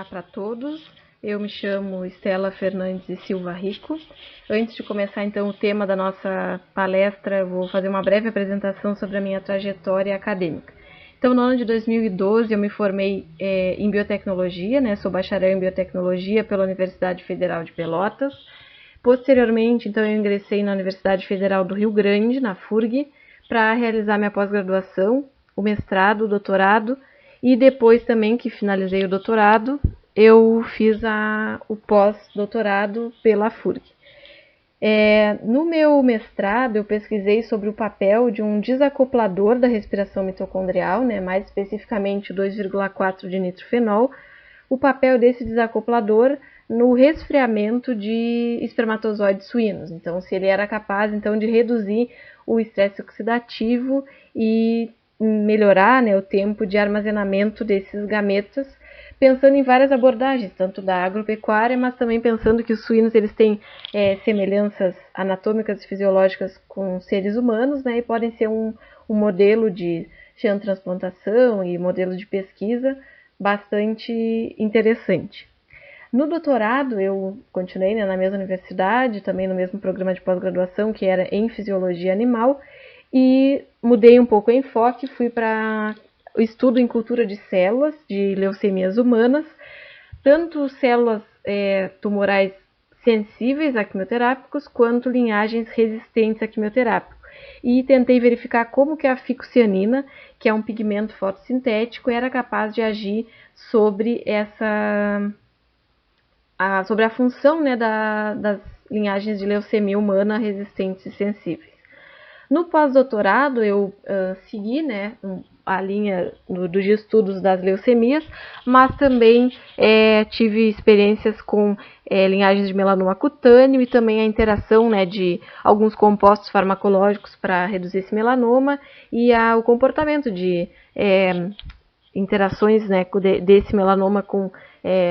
para todos. Eu me chamo Estela Fernandes e Silva Rico. Antes de começar então o tema da nossa palestra, eu vou fazer uma breve apresentação sobre a minha trajetória acadêmica. Então, no ano de 2012 eu me formei em biotecnologia, sou bacharel em biotecnologia pela Universidade Federal de Pelotas. Posteriormente, então, eu ingressei na Universidade Federal do Rio Grande, na FURG, para realizar minha pós-graduação, o mestrado, o doutorado, e depois também que finalizei o doutorado, eu fiz o pós-doutorado pela FURG. No meu mestrado, eu pesquisei sobre o papel de um desacoplador da respiração mitocondrial, mais especificamente o 2,4 de nitrofenol, o papel desse desacoplador no resfriamento de espermatozoides suínos. Então, se ele era capaz então de reduzir o estresse oxidativo e melhorar o tempo de armazenamento desses gametas, pensando em várias abordagens, tanto da agropecuária, mas também pensando que os suínos eles têm semelhanças anatômicas e fisiológicas com seres humanos, e podem ser um modelo de xenotransplantação e modelo de pesquisa bastante interessante. No doutorado, eu continuei na mesma universidade, também no mesmo programa de pós-graduação, que era em fisiologia animal, e mudei um pouco o enfoque, fui para o estudo em cultura de células de leucemias humanas, tanto células tumorais sensíveis a quimioterápicos, quanto linhagens resistentes a quimioterápico. E tentei verificar como que a ficocianina, que é um pigmento fotossintético, era capaz de agir sobre sobre a função das linhagens de leucemia humana resistentes e sensíveis. No pós-doutorado, eu segui a linha dos estudos das leucemias, mas também tive experiências com linhagens de melanoma cutâneo e também a interação de alguns compostos farmacológicos para reduzir esse melanoma e o comportamento de interações desse melanoma com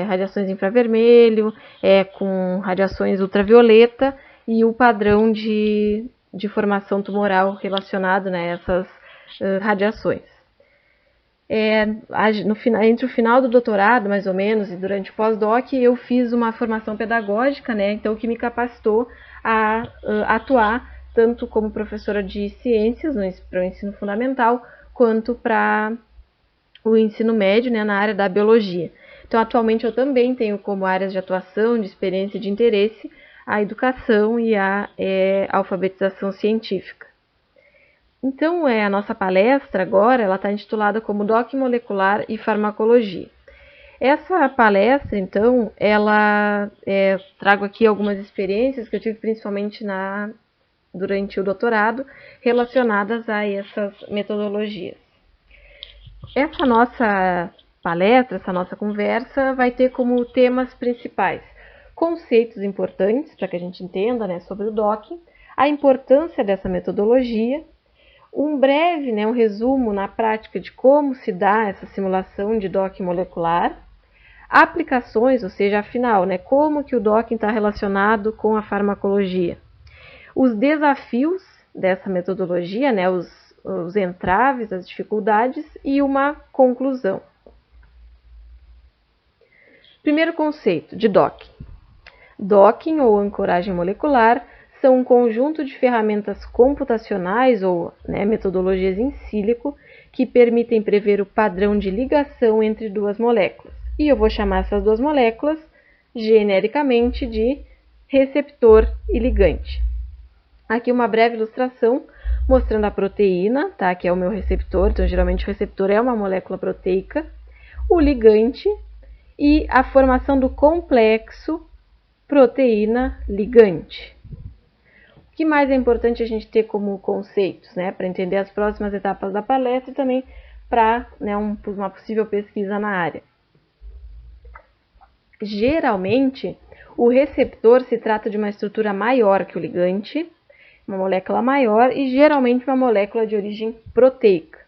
radiações infravermelho, com radiações ultravioleta e o padrão de formação tumoral relacionado a essas radiações. Entre o final do doutorado, mais ou menos, e durante o pós-doc, eu fiz uma formação pedagógica, então que me capacitou a atuar tanto como professora de ciências para o ensino fundamental, quanto para o ensino médio, na área da biologia. Então, atualmente eu também tenho como áreas de atuação, de experiência e de interesse a educação e a alfabetização científica. Então, a nossa palestra agora, ela está intitulada como DOC Molecular e Farmacologia. Essa palestra, então, trago aqui algumas experiências que eu tive principalmente durante o doutorado, relacionadas a essas metodologias. Essa nossa palestra, essa nossa conversa, vai ter como temas principais conceitos importantes para que a gente entenda sobre o DOC, a importância dessa metodologia, um breve, um resumo na prática de como se dá essa simulação de DOC molecular, aplicações, ou seja, afinal, como que o DOC está relacionado com a farmacologia, os desafios dessa metodologia, os entraves, as dificuldades e uma conclusão. Primeiro conceito de DOC. Docking ou ancoragem molecular são um conjunto de ferramentas computacionais ou metodologias in silico que permitem prever o padrão de ligação entre duas moléculas. E eu vou chamar essas duas moléculas genericamente de receptor e ligante. Aqui uma breve ilustração mostrando a proteína, que é o meu receptor. Então, geralmente o receptor é uma molécula proteica, o ligante e a formação do complexo proteína-ligante. O que mais é importante a gente ter como conceitos, para entender as próximas etapas da palestra e também para uma possível pesquisa na área. Geralmente, o receptor se trata de uma estrutura maior que o ligante, uma molécula maior e geralmente uma molécula de origem proteica.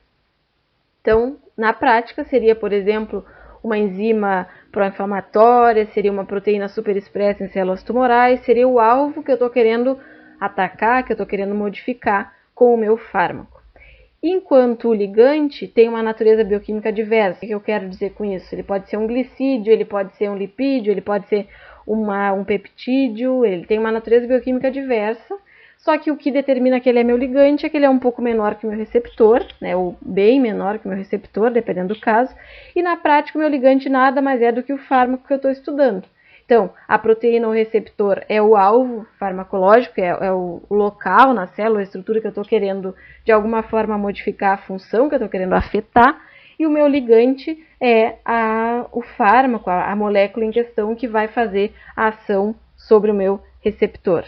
Então, na prática, seria, por exemplo, uma enzima pró-inflamatória, seria uma proteína superexpressa em células tumorais, seria o alvo que eu estou querendo atacar, que eu estou querendo modificar com o meu fármaco. enquanto o ligante tem uma natureza bioquímica diversa. O que eu quero dizer com isso? Ele pode ser um glicídio, ele pode ser um lipídio, ele pode ser um peptídeo, ele tem uma natureza bioquímica diversa, só que o que determina que ele é meu ligante é que ele é um pouco menor que o meu receptor, né, ou bem menor que o meu receptor, dependendo do caso, e na prática o meu ligante nada mais é do que o fármaco que eu estou estudando. Então, a proteína ou receptor é o alvo farmacológico, é o local na célula, a estrutura que eu estou querendo, de alguma forma, modificar a função que eu estou querendo afetar, e o meu ligante é o fármaco, a molécula em questão que vai fazer a ação sobre o meu receptor.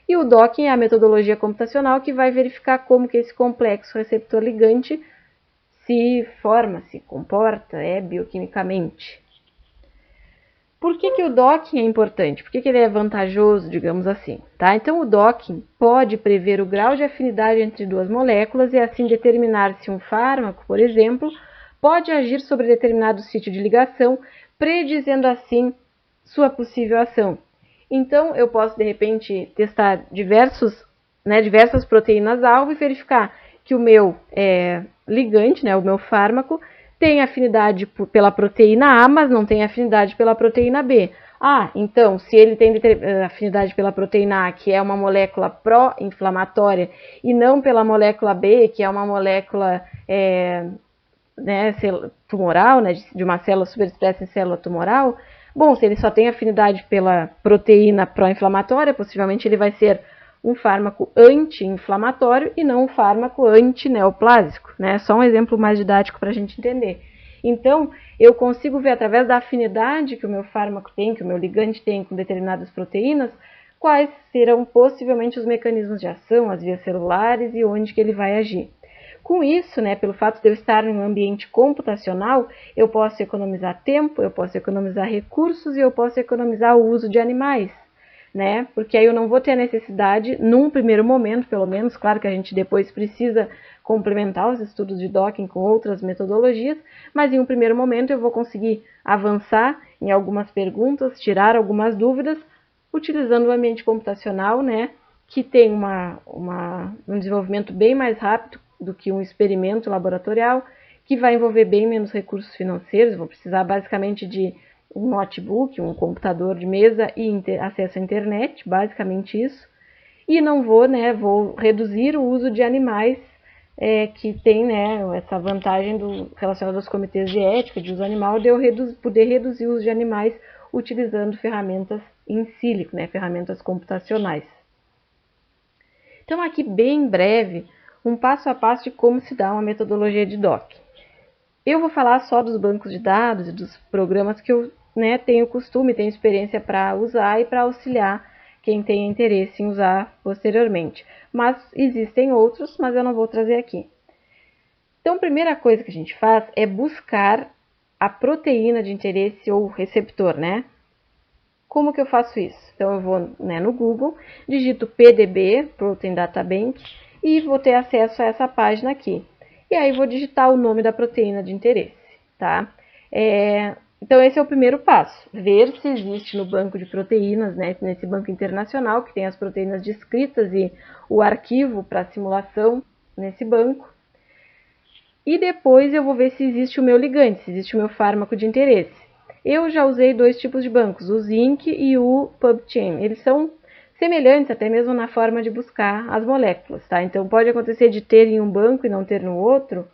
E o docking é a metodologia computacional que vai verificar como que esse complexo receptor-ligante se forma, se comporta, bioquimicamente. Por que o docking é importante? Por que ele é vantajoso, digamos assim? Tá? Então, o docking pode prever o grau de afinidade entre duas moléculas e assim determinar se um fármaco, por exemplo, pode agir sobre determinado sítio de ligação, predizendo assim sua possível ação. Então, eu posso, de repente, testar diversas proteínas-alvo e verificar que o meu ligante, o meu fármaco, tem afinidade pela proteína A, mas não tem afinidade pela proteína B. Então, se ele tem afinidade pela proteína A, que é uma molécula pró-inflamatória, e não pela molécula B, que é uma molécula tumoral, de uma célula superexpressa em célula tumoral, bom, se ele só tem afinidade pela proteína pró-inflamatória, possivelmente ele vai ser um fármaco anti-inflamatório e não um fármaco antineoplásico, né? Só um exemplo mais didático para a gente entender. Então, eu consigo ver através da afinidade que o meu fármaco tem, que o meu ligante tem com determinadas proteínas, quais serão possivelmente os mecanismos de ação, as vias celulares e onde que ele vai agir. Com isso, pelo fato de eu estar em um ambiente computacional, eu posso economizar tempo, eu posso economizar recursos e eu posso economizar o uso de animais. Porque aí eu não vou ter a necessidade, num primeiro momento, pelo menos, claro que a gente depois precisa complementar os estudos de docking com outras metodologias, mas em um primeiro momento eu vou conseguir avançar em algumas perguntas, tirar algumas dúvidas, utilizando o ambiente computacional, que tem um desenvolvimento bem mais rápido do que um experimento laboratorial, que vai envolver bem menos recursos financeiros, vou precisar basicamente de um notebook, um computador de mesa e acesso à internet, basicamente isso. E não vou reduzir o uso de animais, que tem essa vantagem relacionada aos comitês de ética de uso animal, de eu poder reduzir o uso de animais utilizando ferramentas in silico, ferramentas computacionais. Então, aqui bem breve, um passo a passo de como se dá uma metodologia de docking. Eu vou falar só dos bancos de dados e dos programas que eu tenho costume, tenho experiência para usar e para auxiliar quem tem interesse em usar posteriormente. Mas existem outros, mas eu não vou trazer aqui. Então, a primeira coisa que a gente faz é buscar a proteína de interesse ou receptor, Como que eu faço isso? Então, eu vou no Google, digito PDB, Protein Data Bank, e vou ter acesso a essa página aqui. E aí vou digitar o nome da proteína de interesse, tá? Então, esse é o primeiro passo, ver se existe no banco de proteínas, nesse banco internacional, que tem as proteínas descritas e o arquivo para simulação nesse banco. E depois eu vou ver se existe o meu ligante, se existe o meu fármaco de interesse. Eu já usei dois tipos de bancos, o Zinc e o PubChem. Eles são semelhantes até mesmo na forma de buscar as moléculas, tá? Então, pode acontecer de ter em um banco e não ter no outro,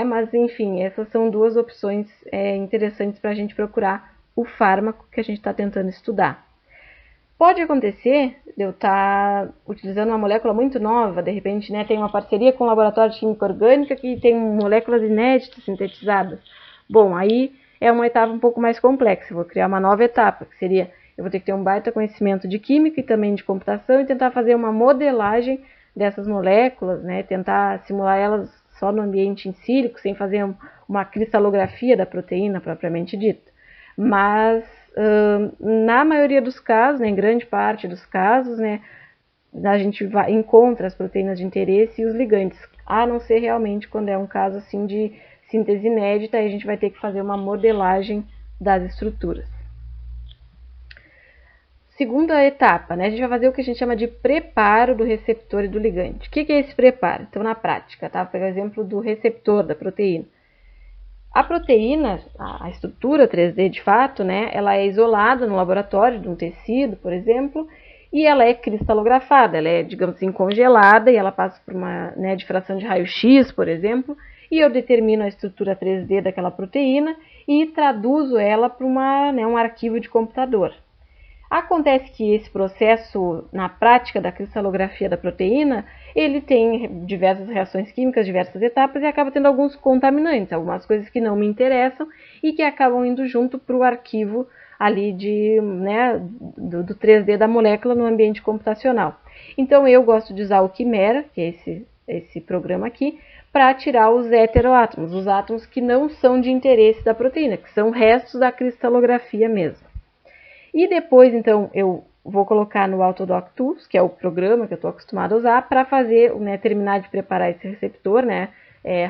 mas, enfim, essas são duas opções interessantes para a gente procurar o fármaco que a gente está tentando estudar. Pode acontecer de eu estar utilizando uma molécula muito nova, de repente, tem uma parceria com um laboratório de química orgânica que tem moléculas inéditas sintetizadas. Bom, aí é uma etapa um pouco mais complexa, eu vou criar uma nova etapa, que seria, eu vou ter que ter um baita conhecimento de química e também de computação e tentar fazer uma modelagem dessas moléculas, tentar simular elas só no ambiente in silico, sem fazer uma cristalografia da proteína propriamente dita. Mas, na maioria dos casos, em grande parte dos casos, a gente encontra as proteínas de interesse e os ligantes, a não ser realmente quando é um caso assim de síntese inédita, aí a gente vai ter que fazer uma modelagem das estruturas. segunda etapa, né? A gente vai fazer o que a gente chama de preparo do receptor e do ligante. O que é esse preparo? Então, na prática, tá? Vou pegar o exemplo do receptor da proteína. A proteína, a estrutura 3D de fato, né? Ela é isolada no laboratório de um tecido, por exemplo, e ela é cristalografada, ela é, digamos assim, congelada e ela passa por uma, né, difração de raio-x, por exemplo, e eu determino a estrutura 3D daquela proteína e traduzo ela para um arquivo de computador. Acontece que esse processo, na prática da cristalografia da proteína, ele tem diversas reações químicas, diversas etapas e acaba tendo alguns contaminantes, algumas coisas que não me interessam e que acabam indo junto para o arquivo ali do 3D da molécula no ambiente computacional. Então eu gosto de usar o Quimera, que é esse programa aqui, para tirar os heteroátomos, os átomos que não são de interesse da proteína, que são restos da cristalografia mesmo. E depois, então, eu vou colocar no Autodoc Tools, que é o programa que eu estou acostumado a usar, para fazer, né, terminar de preparar esse receptor, né,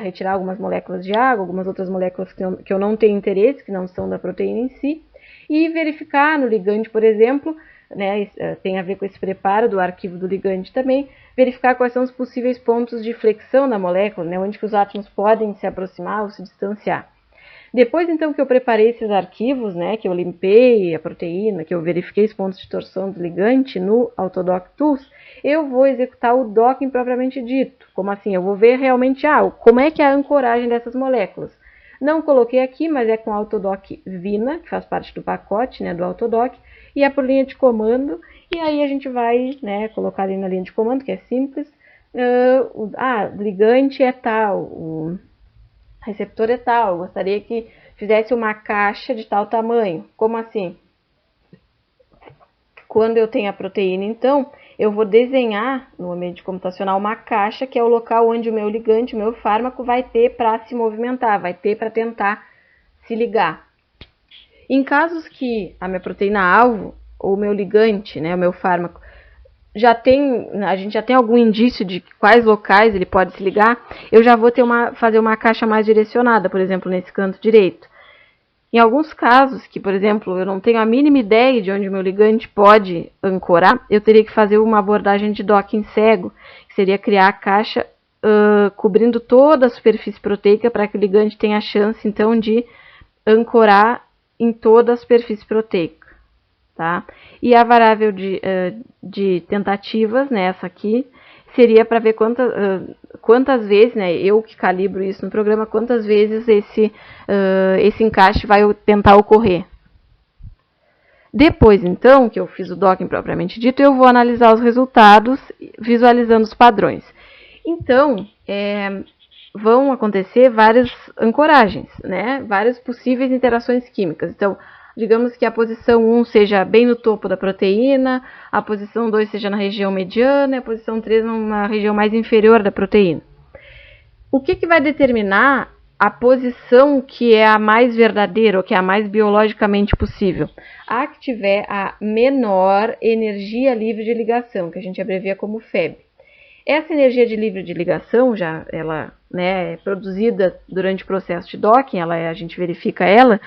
retirar algumas moléculas de água, algumas outras moléculas que eu não tenho interesse, que não são da proteína em si, e verificar no ligante, por exemplo, né, tem a ver com esse preparo do arquivo do ligante também, verificar quais são os possíveis pontos de flexão da molécula, né, onde que os átomos podem se aproximar ou se distanciar. Depois, então, que eu preparei esses arquivos, né, que eu limpei a proteína, que eu verifiquei os pontos de torção do ligante no Autodoc Tools, eu vou executar o docking propriamente dito. Como assim? Eu vou ver realmente como é que é a ancoragem dessas moléculas. Não coloquei aqui, mas é com o Autodoc Vina, que faz parte do pacote, né, do Autodoc, e é por linha de comando, e aí a gente vai, né, colocar ali na linha de comando, que é simples. O ligante é tal, o receptor é tal, eu gostaria que fizesse uma caixa de tal tamanho. Como assim? Quando eu tenho a proteína, então, eu vou desenhar no ambiente computacional uma caixa que é o local onde o meu ligante, o meu fármaco, vai ter para se movimentar, vai ter para tentar se ligar. Em casos que a minha proteína-alvo, ou o meu ligante, né, o meu fármaco, a gente já tem algum indício de quais locais ele pode se ligar, eu já vou fazer uma caixa mais direcionada, por exemplo, nesse canto direito. Em alguns casos, que, por exemplo, eu não tenho a mínima ideia de onde o meu ligante pode ancorar, eu teria que fazer uma abordagem de docking cego, que seria criar a caixa cobrindo toda a superfície proteica para que o ligante tenha a chance, então, de ancorar em toda a superfície proteica. Tá? E a variável de tentativas, né, essa aqui, seria para ver quantas vezes, né, eu que calibro isso no programa, quantas vezes esse encaixe vai tentar ocorrer. Depois, então, que eu fiz o docking propriamente dito, eu vou analisar os resultados, visualizando os padrões. Então, vão acontecer várias ancoragens, né, várias possíveis interações químicas. Então, digamos que a posição 1 seja bem no topo da proteína, a posição 2 seja na região mediana e a posição 3 numa região mais inferior da proteína. O que vai determinar a posição que é a mais verdadeira, ou que é a mais biologicamente possível? A que tiver a menor energia livre de ligação, que a gente abrevia como FeB. Essa energia livre de ligação, ela, né, é produzida durante o processo de docking, a gente verifica ela.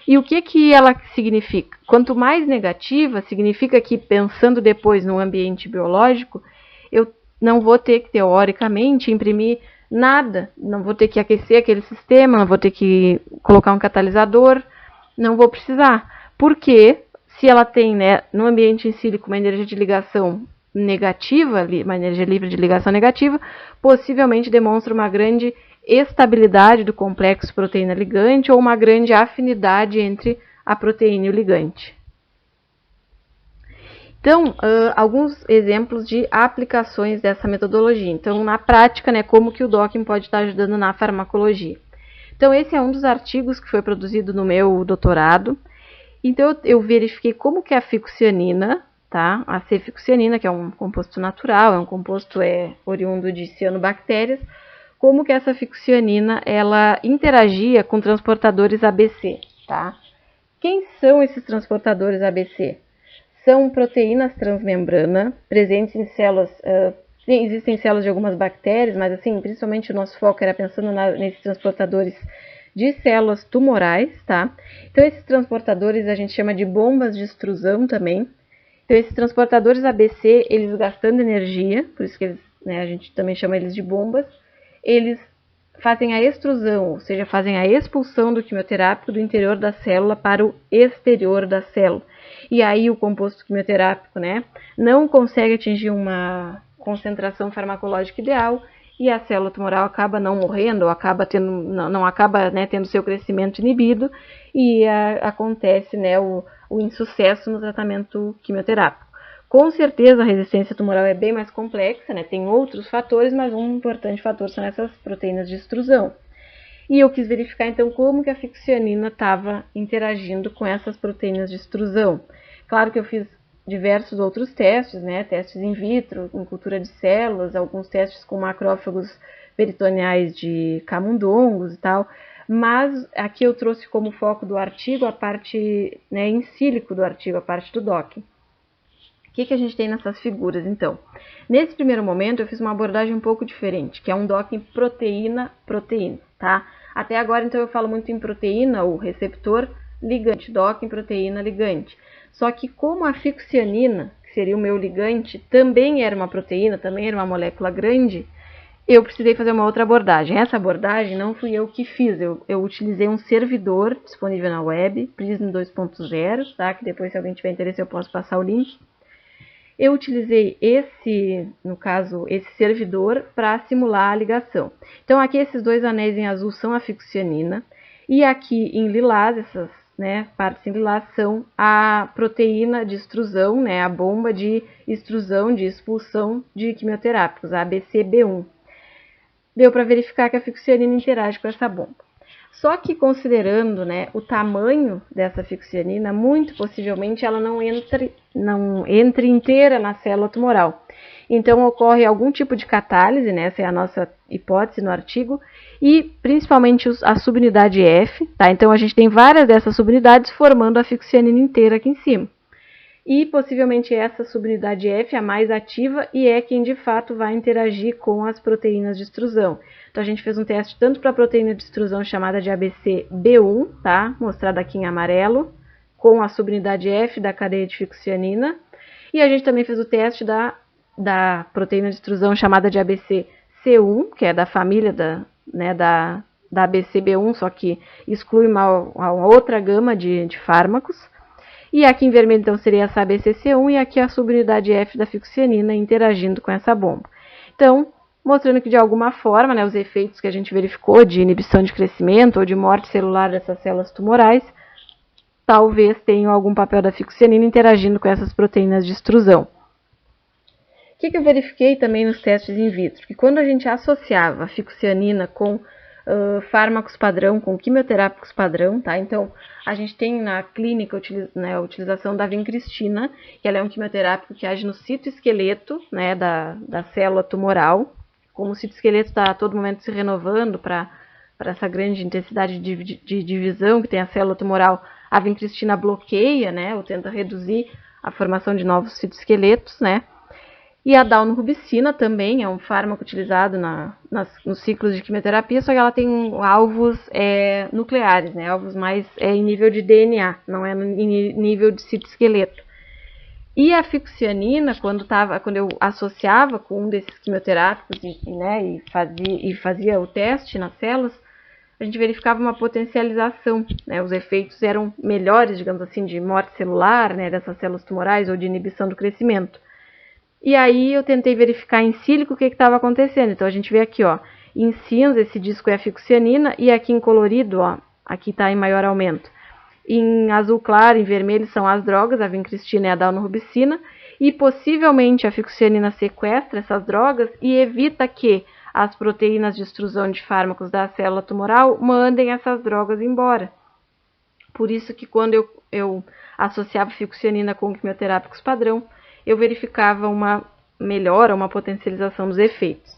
E o que ela significa? Quanto mais negativa, significa que, pensando depois no ambiente biológico, eu não vou ter que, teoricamente, imprimir nada, não vou ter que aquecer aquele sistema, não vou ter que colocar um catalisador, não vou precisar. Porque, se ela tem, né, no ambiente em sílico uma energia de ligação negativa, uma energia livre de ligação negativa, possivelmente demonstra uma grande estabilidade do complexo proteína-ligante ou uma grande afinidade entre a proteína e o ligante. Então, alguns exemplos de aplicações dessa metodologia. Então, na prática, né, como que o docking pode estar ajudando na farmacologia. Então, esse é um dos artigos que foi produzido no meu doutorado. Então, eu verifiquei como que a ficucianina, tá? A C-ficucianina, que é um composto natural, é um composto oriundo de cianobactérias, como que essa ficucianina ela interagia com transportadores ABC, tá? Quem são esses transportadores ABC? São proteínas transmembrana, presentes em células, existem células de algumas bactérias, mas assim, principalmente o nosso foco era pensando nesses transportadores de células tumorais, tá? Então, esses transportadores a gente chama de bombas de extrusão também. Então, esses transportadores ABC, eles gastando energia, por isso que eles, né, a gente também chama eles de bombas, eles fazem a extrusão, ou seja, fazem a expulsão do quimioterápico do interior da célula para o exterior da célula. E aí o composto quimioterápico, né, não consegue atingir uma concentração farmacológica ideal e a célula tumoral acaba não morrendo, ou acaba tendo, não acaba, né, tendo seu crescimento inibido e acontece, né, o insucesso no tratamento quimioterápico. Com certeza a resistência tumoral é bem mais complexa, né? Tem outros fatores, mas um importante fator são essas proteínas de extrusão. E eu quis verificar então como que a ficcionina estava interagindo com essas proteínas de extrusão. Claro que eu fiz diversos outros testes, né? Testes in vitro, em cultura de células, alguns testes com macrófagos peritoneais de camundongos e tal, mas aqui eu trouxe como foco do artigo a parte, né, in silico do artigo, a parte do docking. O que a gente tem nessas figuras, então? Nesse primeiro momento, eu fiz uma abordagem um pouco diferente, que é um docking proteína-proteína, tá? Até agora, então, eu falo muito em proteína, o receptor ligante, docking proteína-ligante. Só que como a ficcionina, que seria o meu ligante, também era uma proteína, também era uma molécula grande, eu precisei fazer uma outra abordagem. Essa abordagem não fui eu que fiz, eu utilizei um servidor disponível na web, Prism 2.0, tá? Que depois, se alguém tiver interesse, eu posso passar o link. Eu utilizei no caso, esse servidor para simular a ligação. Então, aqui esses dois anéis em azul são a ficcionina, e aqui em lilás, essas, né, partes em lilás são a proteína de extrusão, né, a bomba de extrusão, de expulsão de quimioterápicos, a ABCB1. Deu para verificar que a ficcionina interage com essa bomba. Só que considerando, né, o tamanho dessa ficcionina, muito possivelmente ela não entre inteira na célula tumoral. Então ocorre algum tipo de catálise, né, essa é a nossa hipótese no artigo, e principalmente a subunidade F, tá? Então a gente tem várias dessas subunidades formando a ficcionina inteira aqui em cima. E possivelmente essa subunidade F é a mais ativa e é quem de fato vai interagir com as proteínas de extrusão. Então a gente fez um teste tanto para a proteína de extrusão chamada de ABCB1, tá? Mostrada aqui em amarelo, com a subunidade F da cadeia de ficcionina. E a gente também fez o teste da proteína de extrusão chamada de ABCC1, que é da família da ABCB1, só que exclui uma outra gama de fármacos. E aqui em vermelho, então, seria essa ABCC1 e aqui a subunidade F da ficcionina interagindo com essa bomba. Então, mostrando que de alguma forma, né, os efeitos que a gente verificou de inibição de crescimento ou de morte celular dessas células tumorais, talvez tenham algum papel da ficcionina interagindo com essas proteínas de extrusão. O que eu verifiquei também nos testes in vitro? Que quando a gente associava a ficcionina com fármacos padrão, com quimioterápicos padrão, tá? Então, a gente tem na clínica a utilização da vincristina, que ela é um quimioterápico que age no citoesqueleto, né, da célula tumoral. Como o citoesqueleto está a todo momento se renovando para essa grande intensidade de divisão que tem a célula tumoral, a vincristina bloqueia, né, ou tenta reduzir a formação de novos citoesqueletos, né? E a daunorubicina também é um fármaco utilizado nos ciclos de quimioterapia, só que ela tem alvos nucleares, né? Alvos mais em nível de DNA, não é em nível de citoesqueleto. E a ficcionina, quando eu associava com um desses quimioterápicos e fazia o teste nas células, a gente verificava uma potencialização, né? Os efeitos eram melhores, digamos assim, de morte celular, né, dessas células tumorais ou de inibição do crescimento. E aí eu tentei verificar em sílico o que estava acontecendo. Então a gente vê aqui, ó, em cinza esse disco é a ficcionina e aqui em colorido, ó, aqui está em maior aumento. Em azul claro, em vermelho são as drogas, a vincristina e a daunorubicina, e possivelmente a ficcionina sequestra essas drogas e evita que as proteínas de extrusão de fármacos da célula tumoral mandem essas drogas embora. Por isso que quando eu associava ficcionina com quimioterápicos padrão, eu verificava uma melhora, uma potencialização dos efeitos.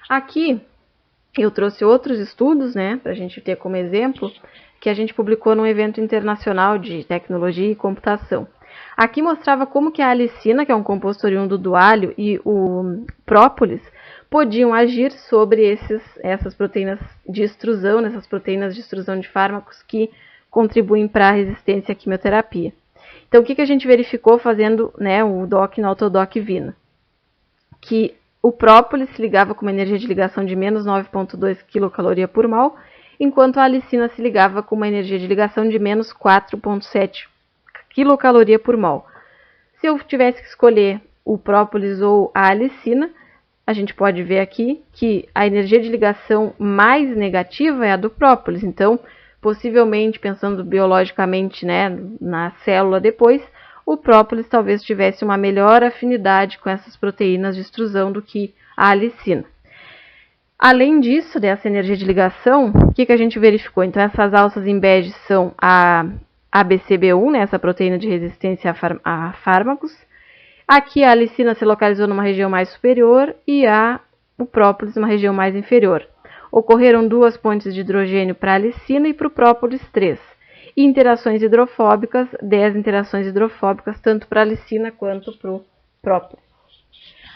Aqui eu trouxe outros estudos, né, para a gente ter como exemplo, que a gente publicou num evento internacional de tecnologia e computação. Aqui mostrava como que a alicina, que é um composto oriundo do alho, e o própolis podiam agir sobre essas proteínas de extrusão, essas proteínas de extrusão de fármacos que contribuem para a resistência à quimioterapia. Então, o que a gente verificou fazendo, né, o DOC no Autodoc Vina? Que o própolis se ligava com uma energia de ligação de menos 9,2 kcal por mol, enquanto a alicina se ligava com uma energia de ligação de menos 4,7 kcal por mol. Se eu tivesse que escolher o própolis ou a alicina, a gente pode ver aqui que a energia de ligação mais negativa é a do própolis. Então, possivelmente, pensando biologicamente, né, na célula depois, o própolis talvez tivesse uma melhor afinidade com essas proteínas de extrusão do que a alicina. Além disso, dessa energia de ligação, o que a gente verificou? Então, essas alças em bege são a ABCB1, né, essa proteína de resistência a fármacos. Aqui a alicina se localizou numa região mais superior e o própolis numa região mais inferior. Ocorreram 2 pontes de hidrogênio para a alicina e para o própolis 3. E interações hidrofóbicas, 10 interações hidrofóbicas, tanto para a alicina quanto para o própolis.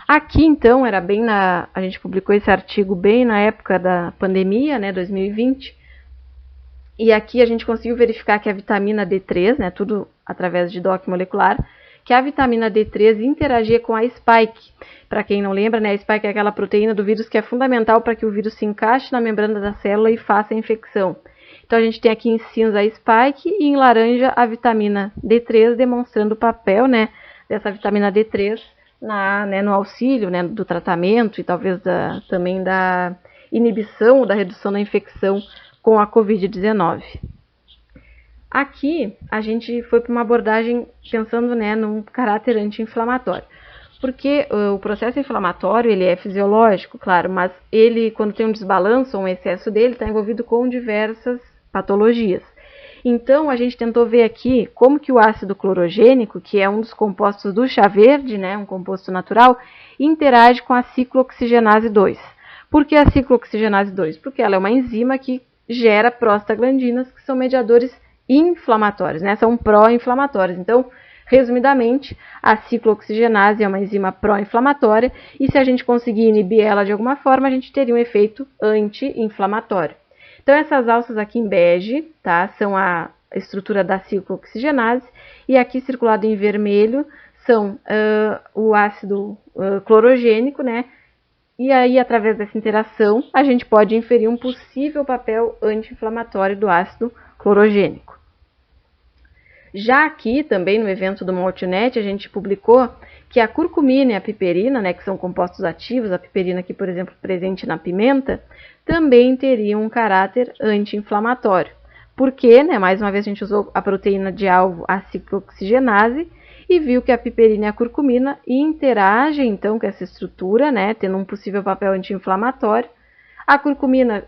Aqui, então, a gente publicou esse artigo bem na época da pandemia, né, 2020, e aqui a gente conseguiu verificar que a vitamina D3, né, tudo através de DOC molecular, que a vitamina D3 interagia com a spike. Para quem não lembra, né, a spike é aquela proteína do vírus que é fundamental para que o vírus se encaixe na membrana da célula e faça a infecção. Então, a gente tem aqui em cinza a spike e em laranja a vitamina D3, demonstrando o papel, né, dessa vitamina D3 no auxílio, né, do tratamento e talvez também da inibição ou da redução da infecção com a Covid-19. Aqui, a gente foi para uma abordagem pensando, né, num caráter anti-inflamatório. Porque o processo inflamatório, ele é fisiológico, claro, mas ele, quando tem um desbalanço ou um excesso dele, está envolvido com diversas patologias. Então, a gente tentou ver aqui como que o ácido clorogênico, que é um dos compostos do chá verde, né, um composto natural, interage com a ciclooxigenase 2. Por que a ciclooxigenase 2? Porque ela é uma enzima que gera prostaglandinas, que são mediadores inflamatórios, né? São pró-inflamatórios. Então, resumidamente, a ciclooxigenase é uma enzima pró-inflamatória e se a gente conseguir inibir ela de alguma forma, a gente teria um efeito anti-inflamatório. Então, essas alças aqui em bege, tá? São a estrutura da ciclooxigenase e aqui circulado em vermelho são o ácido clorogênico, né? E aí, através dessa interação, a gente pode inferir um possível papel anti-inflamatório do ácido clorogênico. Já aqui, também no evento do Multinet, a gente publicou que a curcumina e a piperina, né, que são compostos ativos, a piperina aqui, por exemplo, presente na pimenta, também teriam um caráter anti-inflamatório. Porque, né, mais uma vez, a gente usou a proteína de alvo, a ciclooxigenase, e viu que a piperina e a curcumina interagem, então, com essa estrutura, né, tendo um possível papel anti-inflamatório. A curcumina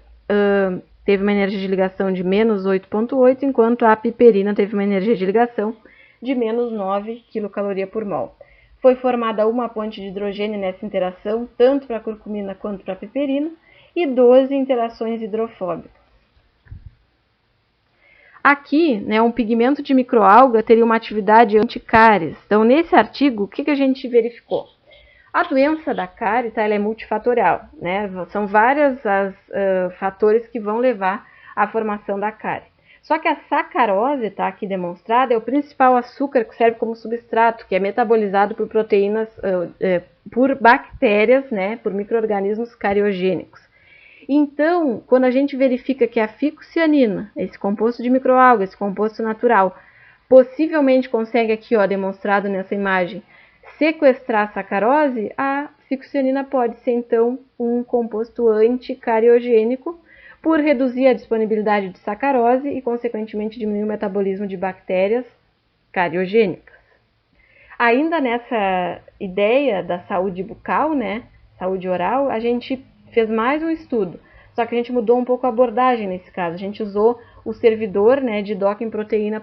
teve uma energia de ligação de menos 8,8, enquanto a piperina teve uma energia de ligação de menos 9 kcal por mol. Foi formada uma ponte de hidrogênio nessa interação, tanto para a curcumina quanto para a piperina, e 12 interações hidrofóbicas. Aqui, né, um pigmento de microalga teria uma atividade anticáries. Então, nesse artigo, o que a gente verificou? A doença da cárie, tá, ela é multifatorial, né? São vários fatores que vão levar à formação da cárie. Só que a sacarose, tá, aqui demonstrada, é o principal açúcar que serve como substrato, que é metabolizado por proteínas, por bactérias, né, por micro-organismos cariogênicos. Então, quando a gente verifica que a ficocianina, esse composto de microalga, esse composto natural, possivelmente consegue aqui, ó, demonstrado nessa imagem, sequestrar a sacarose, a ficocianina pode ser, então, um composto anticariogênico por reduzir a disponibilidade de sacarose e, consequentemente, diminuir o metabolismo de bactérias cariogênicas. Ainda nessa ideia da saúde bucal, né, saúde oral, a gente fez mais um estudo, só que a gente mudou um pouco a abordagem nesse caso. A gente usou o servidor, né, de DOC em proteína.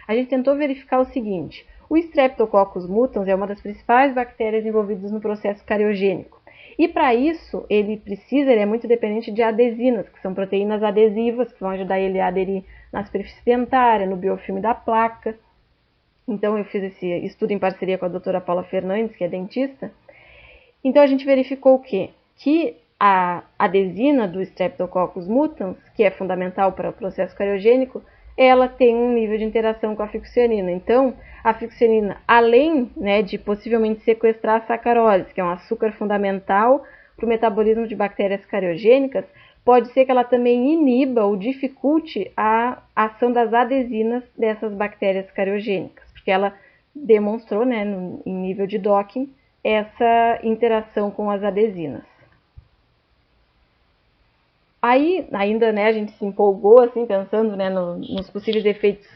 A gente tentou verificar o seguinte: o Streptococcus mutans é uma das principais bactérias envolvidas no processo cariogênico. E para isso, ele é muito dependente de adesinas, que são proteínas adesivas, que vão ajudar ele a aderir na superfície dentária, no biofilme da placa. Então, eu fiz esse estudo em parceria com a doutora Paula Fernandes, que é dentista. Então, a gente verificou o quê? Que a adesina do Streptococcus mutans, que é fundamental para o processo cariogênico, ela tem um nível de interação com a fixocianina. Então, a fixocianina, além, né, de possivelmente sequestrar a sacarose, que é um açúcar fundamental para o metabolismo de bactérias cariogênicas, pode ser que ela também iniba ou dificulte a ação das adesinas dessas bactérias cariogênicas, porque ela demonstrou, né, em nível de docking, essa interação com as adesinas. Aí, ainda, né, a gente se empolgou, assim, pensando, né, nos possíveis efeitos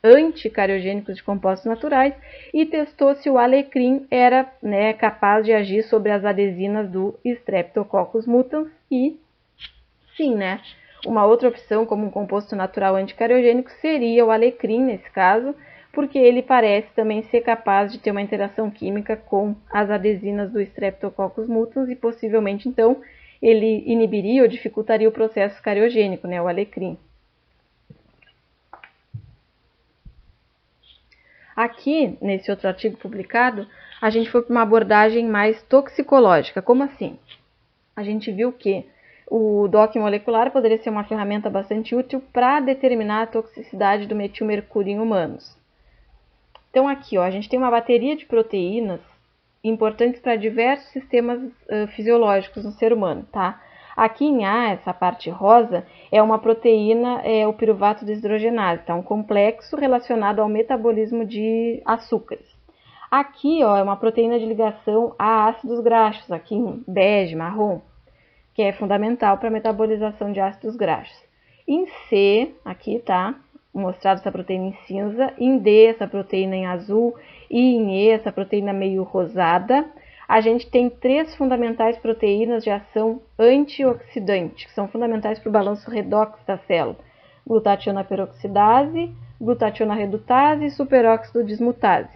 anticariogênicos de compostos naturais e testou se o alecrim era, né, capaz de agir sobre as adesinas do Streptococcus mutans e, sim, né, uma outra opção como um composto natural anticariogênico seria o alecrim, nesse caso, porque ele parece também ser capaz de ter uma interação química com as adesinas do Streptococcus mutans e possivelmente, então, ele inibiria ou dificultaria o processo cariogênico, né, o alecrim. Aqui, nesse outro artigo publicado, a gente foi para uma abordagem mais toxicológica. Como assim? A gente viu que o docking molecular poderia ser uma ferramenta bastante útil para determinar a toxicidade do metilmercúrio em humanos. Então aqui, ó, a gente tem uma bateria de proteínas importantes para diversos sistemas fisiológicos no ser humano, tá? Aqui em A, essa parte rosa, é uma proteína, o piruvato deshidrogenase, tá? Um complexo relacionado ao metabolismo de açúcares. Aqui, ó, é uma proteína de ligação a ácidos graxos, aqui em bege, marrom, que é fundamental para a metabolização de ácidos graxos. Em C, aqui, tá? Mostrado essa proteína em cinza, em D, essa proteína em azul, e em E, essa proteína meio rosada. A gente tem 3 fundamentais proteínas de ação antioxidante, que são fundamentais para o balanço redox da célula. Glutationa peroxidase, glutationa redutase e superóxido dismutase.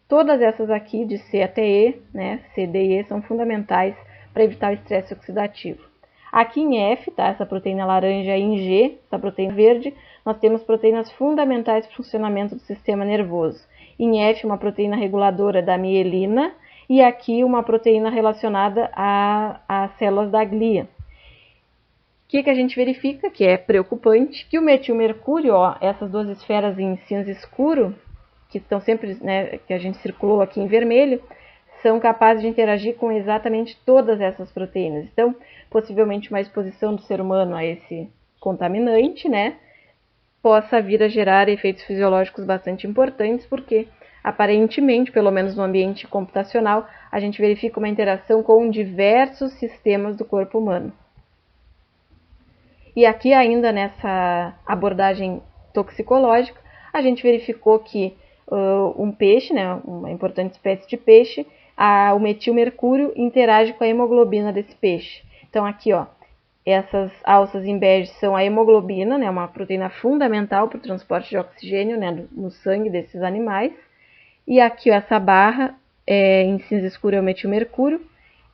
Todas essas aqui, de C até E, né, C, D e E, são fundamentais para evitar o estresse oxidativo. Aqui em F, tá, essa proteína laranja, e em G, essa proteína verde, nós temos proteínas fundamentais para o funcionamento do sistema nervoso. Em F, uma proteína reguladora da mielina e aqui uma proteína relacionada às células da glia. O que a gente verifica, que é preocupante, que o metilmercúrio, ó, essas duas esferas em cinza escuro, que estão sempre, né, que a gente circulou aqui em vermelho, são capazes de interagir com exatamente todas essas proteínas. Então, possivelmente uma exposição do ser humano a esse contaminante, né, possa vir a gerar efeitos fisiológicos bastante importantes, porque aparentemente, pelo menos no ambiente computacional, a gente verifica uma interação com diversos sistemas do corpo humano. E aqui ainda nessa abordagem toxicológica, a gente verificou que um peixe, né, uma importante espécie de peixe, o metilmercúrio interage com a hemoglobina desse peixe. Então aqui, ó, essas alças em bege são a hemoglobina, né, uma proteína fundamental para o transporte de oxigênio, né, no sangue desses animais. E aqui, ó, essa barra em cinza escuro é o metilmercúrio.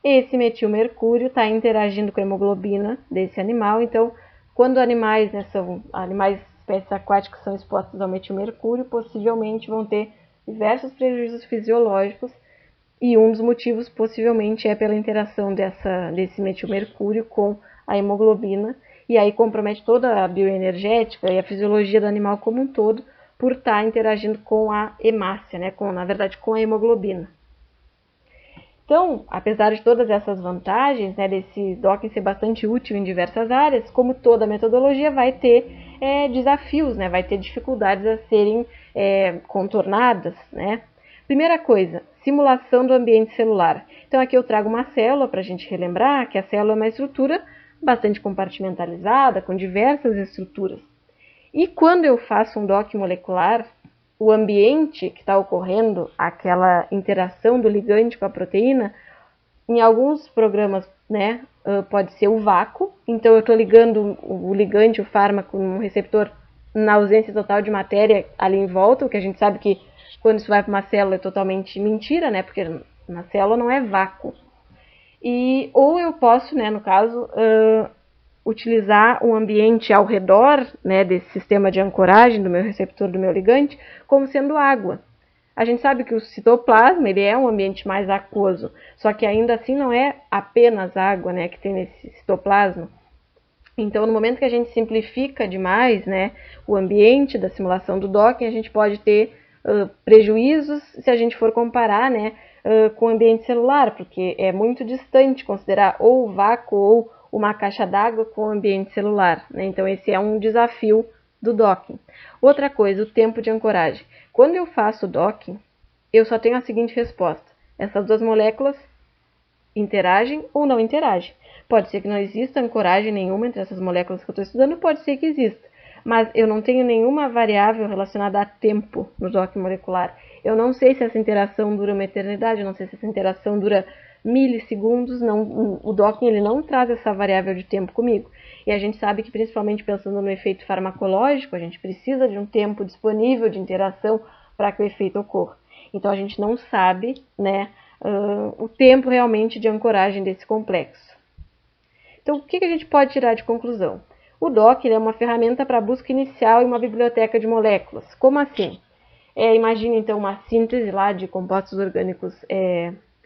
Esse metilmercúrio está interagindo com a hemoglobina desse animal. Então, quando animais, né, são animais espécies aquáticas são expostos ao metilmercúrio, possivelmente vão ter diversos prejuízos fisiológicos. E um dos motivos, possivelmente, é pela interação desse metilmercúrio com a hemoglobina, e aí compromete toda a bioenergética e a fisiologia do animal como um todo, por estar interagindo com a hemácia, né, na verdade, com a hemoglobina. Então, apesar de todas essas vantagens, né, desse docking ser bastante útil em diversas áreas, como toda metodologia vai ter desafios, né, vai ter dificuldades a serem contornadas, né. Primeira coisa, simulação do ambiente celular. Então aqui eu trago uma célula para a gente relembrar que a célula é uma estrutura bastante compartimentalizada, com diversas estruturas. E quando eu faço um docking molecular, o ambiente que está ocorrendo, aquela interação do ligante com a proteína, em alguns programas, né, pode ser o vácuo. Então eu estou ligando o ligante, o fármaco, num receptor na ausência total de matéria ali em volta, o que a gente sabe que quando isso vai para uma célula é totalmente mentira, né, porque uma célula não é vácuo. Ou eu posso, né, no caso, utilizar um ambiente ao redor, né, desse sistema de ancoragem do meu receptor, do meu ligante, como sendo água. A gente sabe que o citoplasma ele é um ambiente mais aquoso, só que ainda assim não é apenas água, né, que tem nesse citoplasma. Então, no momento que a gente simplifica demais, né, o ambiente da simulação do docking, a gente pode ter prejuízos se a gente for comparar, né, com o ambiente celular, porque é muito distante considerar ou o vácuo ou uma caixa d'água com o ambiente celular, né? Então, esse é um desafio do docking. Outra coisa, o tempo de ancoragem. Quando eu faço o docking, eu só tenho a seguinte resposta: essas duas moléculas interagem ou não interagem. Pode ser que não exista ancoragem nenhuma entre essas moléculas que eu estou estudando, pode ser que exista, mas eu não tenho nenhuma variável relacionada a tempo no docking molecular. Eu não sei se essa interação dura uma eternidade, eu não sei se essa interação dura milissegundos, não, o docking ele não traz essa variável de tempo comigo. E a gente sabe que, principalmente pensando no efeito farmacológico, a gente precisa de um tempo disponível de interação para que o efeito ocorra. Então a gente não sabe, né, o tempo realmente de ancoragem desse complexo. Então, o que a gente pode tirar de conclusão? O DOC é uma ferramenta para busca inicial em uma biblioteca de moléculas. Como assim? Imagine, então, uma síntese lá de compostos orgânicos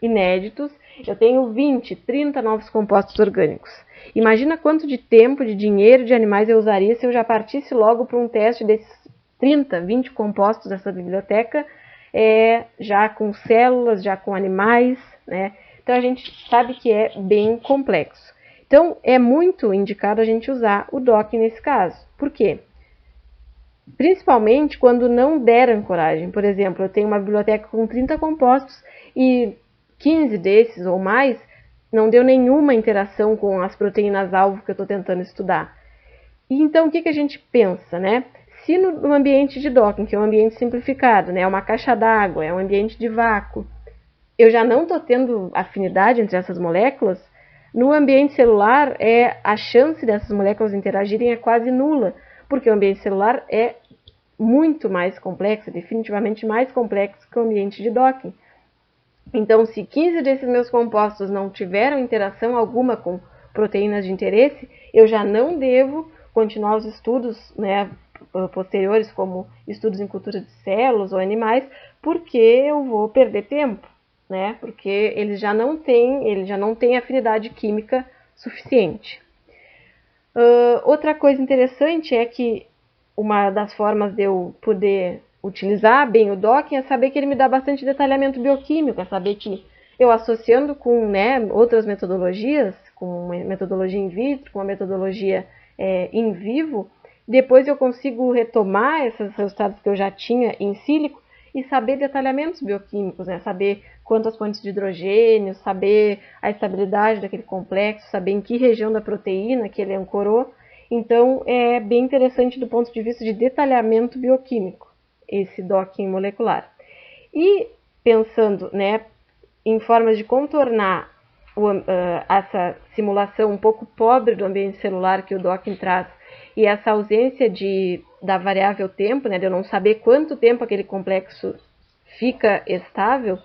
inéditos. Eu tenho 20, 30 novos compostos orgânicos. Imagina quanto de tempo, de dinheiro, de animais eu usaria se eu já partisse logo para um teste desses 30, 20 compostos dessa biblioteca, já com células, já com animais, né? Então, a gente sabe que é bem complexo. Então, é muito indicado a gente usar o DOC nesse caso. Por quê? Principalmente quando não der ancoragem. Por exemplo, eu tenho uma biblioteca com 30 compostos e 15 desses ou mais não deu nenhuma interação com as proteínas-alvo que eu estou tentando estudar. E então, o que a gente pensa, né? Se no ambiente de docking, que é um ambiente simplificado, né, é uma caixa d'água, é um ambiente de vácuo, eu já não estou tendo afinidade entre essas moléculas, no ambiente celular, a chance dessas moléculas interagirem é quase nula, porque o ambiente celular é muito mais complexo, definitivamente mais complexo que o ambiente de docking. Então, se 15 desses meus compostos não tiveram interação alguma com proteínas de interesse, eu já não devo continuar os estudos, né, posteriores, como estudos em cultura de células ou animais, porque eu vou perder tempo, né? Porque eles já não têm afinidade química suficiente. Outra coisa interessante é que uma das formas de eu poder utilizar bem o docking é saber que ele me dá bastante detalhamento bioquímico, é saber que eu associando com, né, outras metodologias, com uma metodologia in vitro, com uma metodologia in vivo, depois eu consigo retomar esses resultados que eu já tinha em sílico e saber detalhamentos bioquímicos, né? Saber quantas fontes de hidrogênio, saber a estabilidade daquele complexo, saber em que região da proteína que ele ancorou. Então, é bem interessante do ponto de vista de detalhamento bioquímico, esse docking molecular. E pensando, né, em formas de contornar essa simulação um pouco pobre do ambiente celular que o docking traz, e essa ausência da variável tempo, né, de eu não saber quanto tempo aquele complexo fica estável,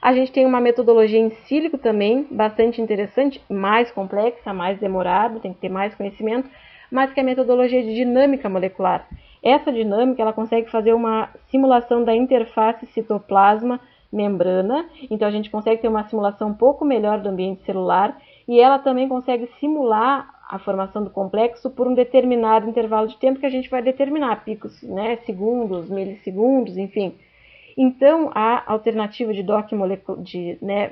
a gente tem uma metodologia em sílico também, bastante interessante, mais complexa, mais demorada, tem que ter mais conhecimento, mas que é a metodologia de dinâmica molecular. Essa dinâmica ela consegue fazer uma simulação da interface citoplasma-membrana, então a gente consegue ter uma simulação um pouco melhor do ambiente celular, e ela também consegue simular a formação do complexo por um determinado intervalo de tempo que a gente vai determinar, picos, né, segundos, milissegundos, enfim. Então, a alternativa de docking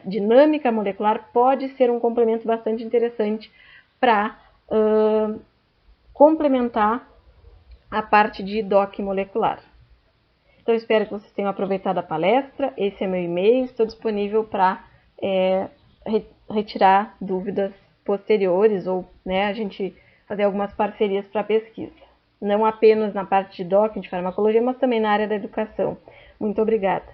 dinâmica molecular pode ser um complemento bastante interessante para complementar a parte de docking molecular. Então, espero que vocês tenham aproveitado a palestra. Esse é meu e-mail, estou disponível para retirar dúvidas posteriores ou, né, a gente fazer algumas parcerias para pesquisa. Não apenas na parte de docking, de farmacologia, mas também na área da educação. Muito obrigada.